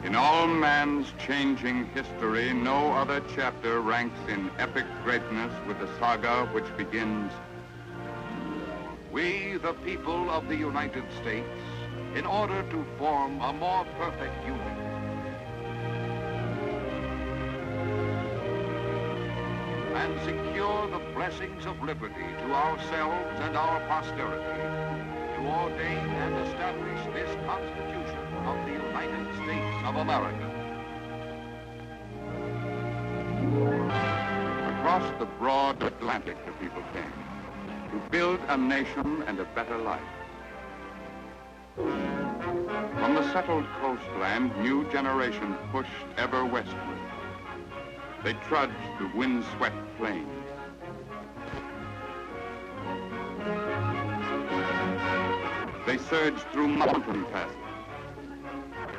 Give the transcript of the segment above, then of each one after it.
In all man's changing history, no other chapter ranks in epic greatness with the saga which begins, "We, the people of the United States, in order to form a more perfect union, and secure the blessings of liberty to ourselves and our posterity, to ordain and establish this Constitution of the United States of America." Across the broad Atlantic the people came to build a nation and a better life. From the settled coastland, new generations pushed ever westward. They trudged the wind-swept plains. They surged through mountain passes.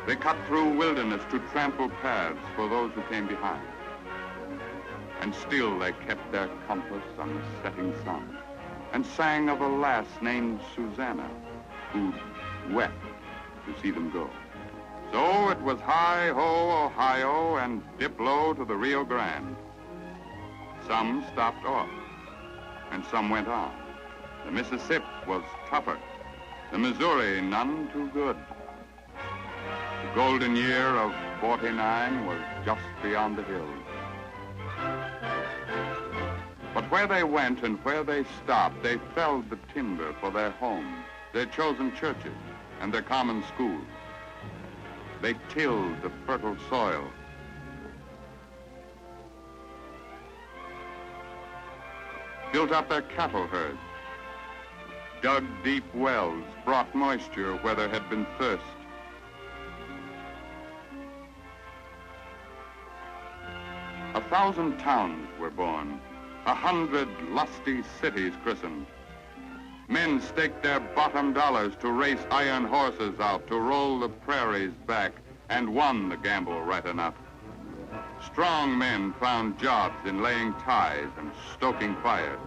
They cut through wilderness to trample paths for those who came behind. And still they kept their compass on the setting sun and sang of a lass named Susanna who wept to see them go. So it was hi-ho, Ohio, and dip low to the Rio Grande. Some stopped off, and some went on. The Mississippi was tougher. The Missouri none too good. The golden year of '49 was just beyond the hills. But where they went and where they stopped, they felled the timber for their homes, their chosen churches, and their common schools. They tilled the fertile soil. Built up their cattle herds, dug deep wells, brought moisture where there had been thirst. A 1,000 towns were born, 100 lusty cities christened. Men staked their bottom dollars to race iron horses out, to roll the prairies back, and won the gamble right enough. Strong men found jobs in laying ties and stoking fires.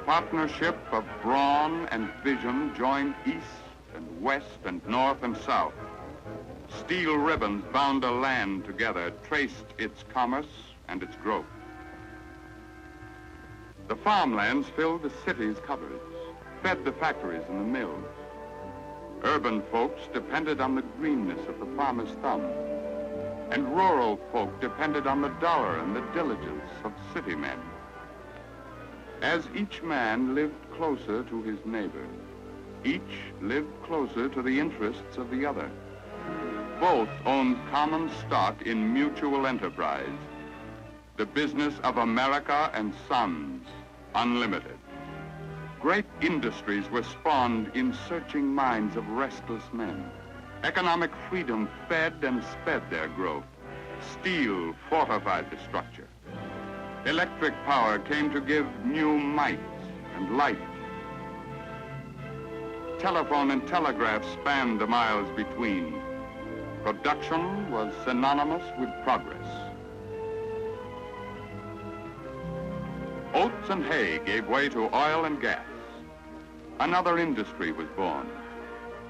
Partnership of brawn and vision joined east and west and north and south. Steel ribbons bound a land together, traced its commerce and its growth. The farmlands filled the city's cupboards, fed the factories and the mills. Urban folks depended on the greenness of the farmer's thumb, and rural folk depended on the dollar and the diligence of city men. As each man lived closer to his neighbor, each lived closer to the interests of the other. Both owned common stock in mutual enterprise, the business of America and Sons, Unlimited. Great industries were spawned in searching minds of restless men. Economic freedom fed and sped their growth. Steel fortified the structure. Electric power came to give new might and light. Telephone and telegraph spanned the miles between. Production was synonymous with progress. Oats and hay gave way to oil and gas. Another industry was born,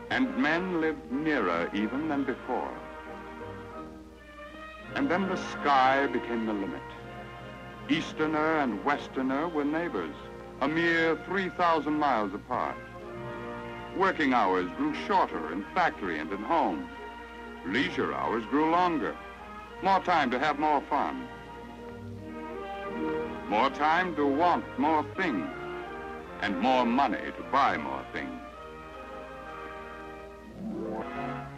and men lived nearer even than before. And then the sky became the limit. Easterner and Westerner were neighbors, a mere 3,000 miles apart. Working hours grew shorter in factory and in home. Leisure hours grew longer. More time to have more fun. More time to want more things, and more money to buy more things.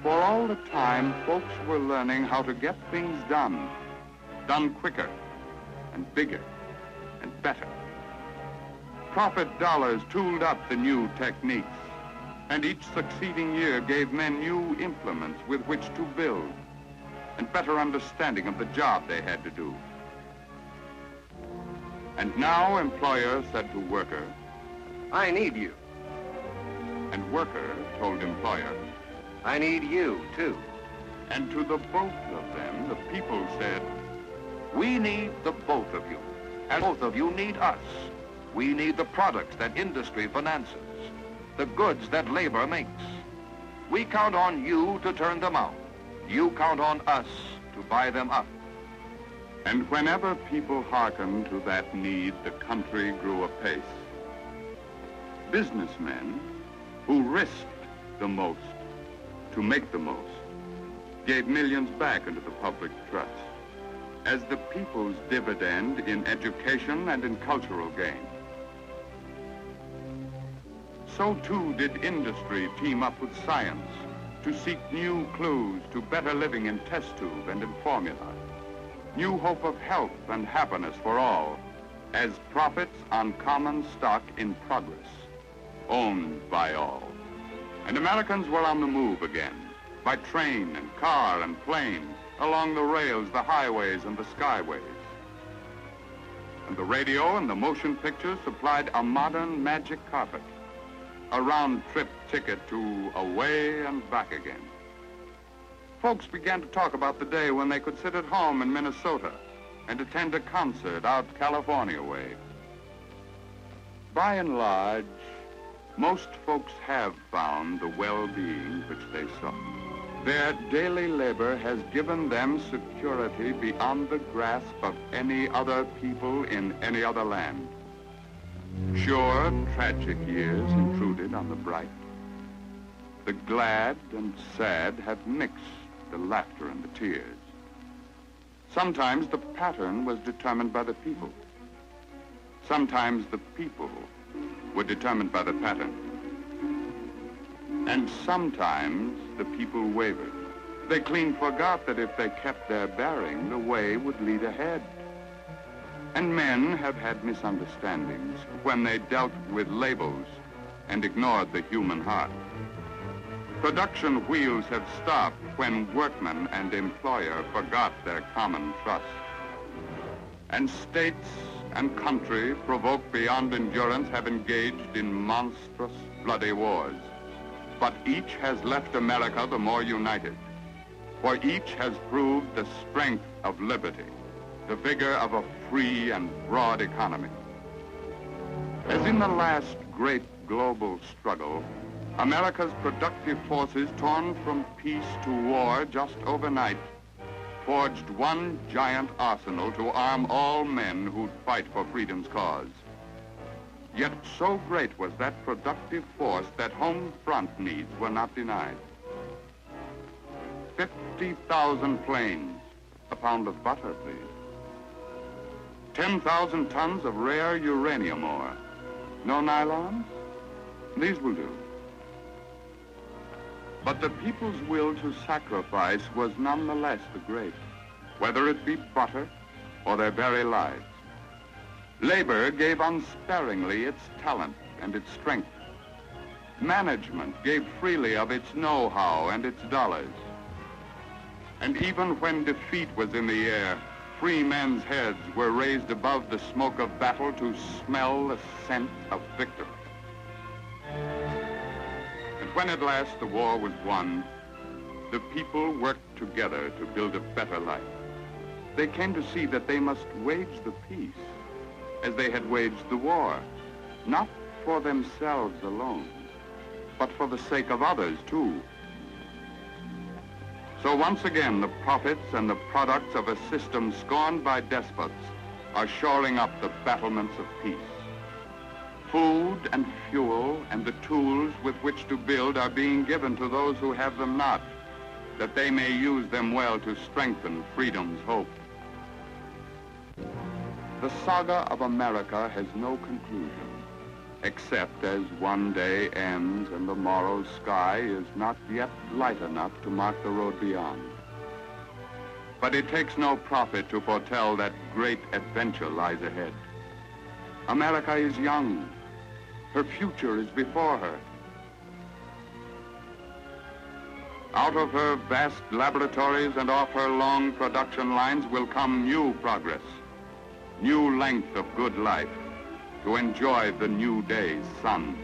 For all the time, folks were learning how to get things done quicker and bigger and better. Profit dollars tooled up the new techniques, and each succeeding year gave men new implements with which to build and better understanding of the job they had to do. And now employer said to worker, "I need you." And worker told employer, "I need you, too." And to the both of them, the people said, "We need the both of you, and both of you need us. We need the products that industry finances, the goods that labor makes. We count on you to turn them out, You count on us to buy them up. And whenever people hearkened to that need, the country grew apace. Businessmen who risked the most to make the most gave millions back into the public trust as the people's dividend in education and in cultural gain. So too did industry team up with science to seek new clues to better living in test tube and in formula, new hope of health and happiness for all as profits on common stock in progress, owned by all. And Americans were on the move again, by train and car and plane, along the rails, the highways and the skyways. And the radio and the motion pictures supplied a modern magic carpet, a round-trip ticket to away and back again. Folks began to talk about the day when they could sit at home in Minnesota and attend a concert out California way. By and large, most folks have found the well-being which they sought. Their daily labor has given them security beyond the grasp of any other people in any other land. Sure, tragic years intruded on the bright. The glad and sad have mixed the laughter and the tears. Sometimes the pattern was determined by the people. Sometimes the people were determined by the pattern. And sometimes the people wavered. They clean forgot that if they kept their bearing, the way would lead ahead. And men have had misunderstandings when they dealt with labels and ignored the human heart. Production wheels have stopped when workman and employer forgot their common trust. And states and country, provoked beyond endurance, have engaged in monstrous, bloody wars. But each has left America the more united, for each has proved the strength of liberty, the vigor of a free and broad economy. As in the last great global struggle, America's productive forces, torn from peace to war just overnight, forged one giant arsenal to arm all men who'd fight for freedom's cause. Yet so great was that productive force that home front needs were not denied. 50,000 planes, a pound of butter, please. 10,000 tons of rare uranium ore. No nylons? These will do. But the people's will to sacrifice was nonetheless the great, whether it be butter or their very lives. Labor gave unsparingly its talent and its strength. Management gave freely of its know-how and its dollars. And even when defeat was in the air, free men's heads were raised above the smoke of battle to smell the scent of victory. And when at last the war was won, the people worked together to build a better life. They came to see that they must wage the peace as they had waged the war, not for themselves alone, but for the sake of others too. So once again, the profits and the products of a system scorned by despots are shoring up the battlements of peace. Food and fuel and the tools with which to build are being given to those who have them not, that they may use them well to strengthen freedom's hope. The saga of America has no conclusion, except as one day ends and the morrow's sky is not yet light enough to mark the road beyond. But it takes no prophet to foretell that great adventure lies ahead. America is young. Her future is before her. Out of her vast laboratories and off her long production lines will come new progress, new length of good life, to enjoy the new day's sun.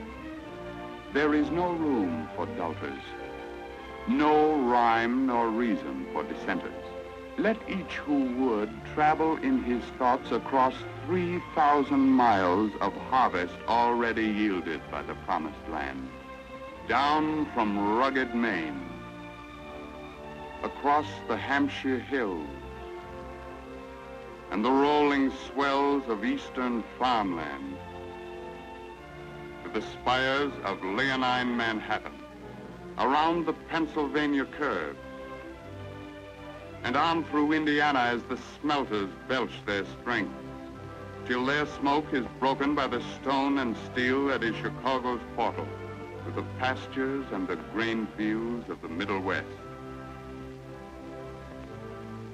There is no room for doubters, no rhyme nor reason for dissenters. Let each who would travel in his thoughts across 3,000 miles of harvest already yielded by the promised land, down from rugged Maine, across the Hampshire hills and the rolling swells of eastern farmland to the spires of leonine Manhattan, around the Pennsylvania curve, and on through Indiana as the smelters belch their strength, till their smoke is broken by the stone and steel that is Chicago's portal to the pastures and the grain fields of the Middle West.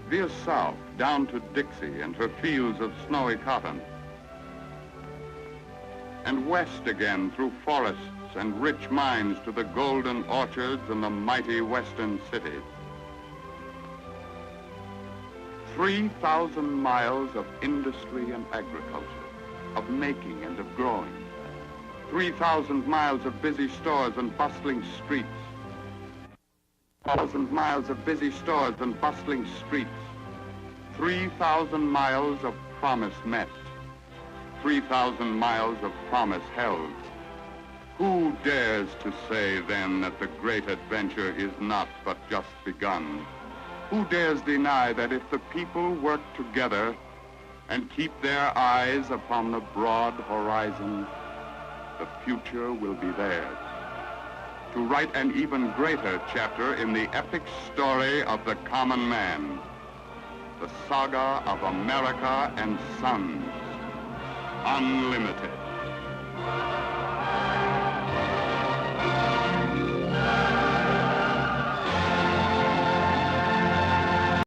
Veer south down to Dixie and her fields of snowy cotton, and west again through forests and rich mines to the golden orchards and the mighty western cities. 3,000 miles of industry and agriculture, of making and of growing. 3,000 miles of busy stores and bustling streets. 1,000 miles of busy stores and bustling streets. 3,000 miles of promise met. 3,000 miles of promise held. Who dares to say then that the great adventure is not but just begun? Who dares deny that if the people work together and keep their eyes upon the broad horizon, the future will be theirs, to write an even greater chapter in the epic story of the common man, the saga of America and Sons, Unlimited.